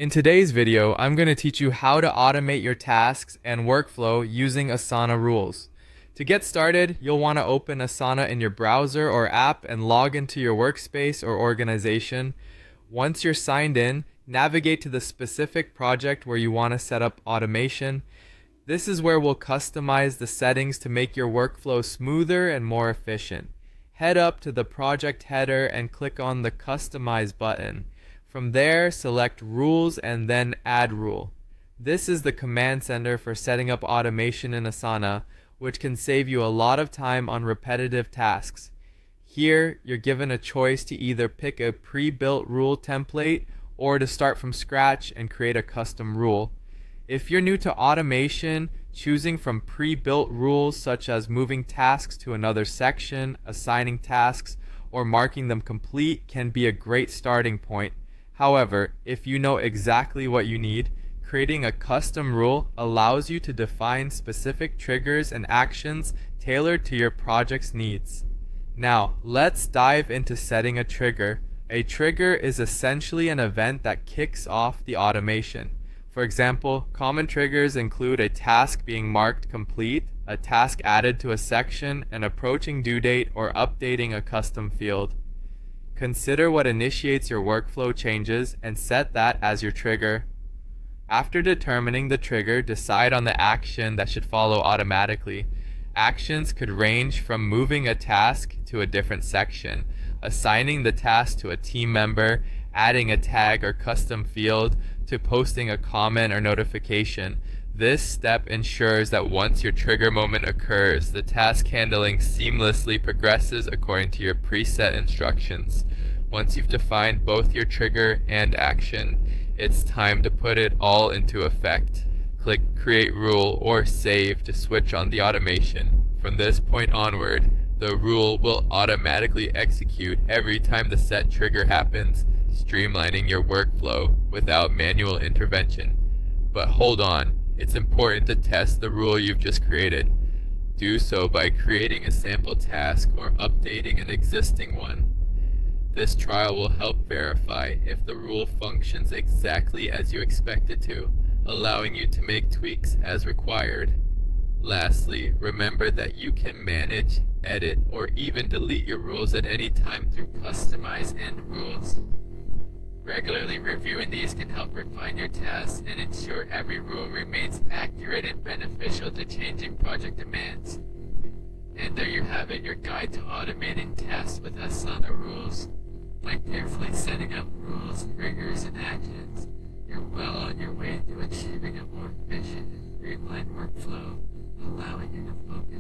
In today's video, I'm going to teach you how to automate your tasks and workflow using Asana Rules. To get started, you'll want to open Asana in your browser or app and log into your workspace or organization. Once you're signed in, navigate to the specific project where you want to set up automation. This is where we'll customize the settings to make your workflow smoother and more efficient. Head up to the project header and click on the Customize button. From there, select Rules and then Add Rule. This is the command center for setting up automation in Asana, which can save you a lot of time on repetitive tasks. Here, you're given a choice to either pick a pre-built rule template or to start from scratch and create a custom rule. If you're new to automation, choosing from pre-built rules such as moving tasks to another section, assigning tasks, or marking them complete can be a great starting point. However, if you know exactly what you need, creating a custom rule allows you to define specific triggers and actions tailored to your project's needs. Now, let's dive into setting a trigger. A trigger is essentially an event that kicks off the automation. For example, common triggers include a task being marked complete, a task added to a section, an approaching due date, or updating a custom field. Consider what initiates your workflow changes and set that as your trigger. After determining the trigger, decide on the action that should follow automatically. Actions could range from moving a task to a different section, assigning the task to a team member, adding a tag or custom field, to posting a comment or notification. This step ensures that once your trigger moment occurs, the task handling seamlessly progresses according to your preset instructions. Once you've defined both your trigger and action, it's time to put it all into effect. Click Create Rule or Save to switch on the automation. From this point onward, the rule will automatically execute every time the set trigger happens, streamlining your workflow without manual intervention. But hold on, it's important to test the rule you've just created. Do so by creating a sample task or updating an existing one. This trial will help verify if the rule functions exactly as you expect it to, allowing you to make tweaks as required. Lastly, remember that you can manage, edit, or even delete your rules at any time through Customize and Rules. Regularly reviewing these can help refine your tasks and ensure every rule remains accurate and beneficial to changing project demands. And there you have it, your guide to automating tasks with Asana Rules. By carefully setting up rules, triggers, and actions, you're well on your way to achieving a more efficient and streamlined workflow, allowing you to focus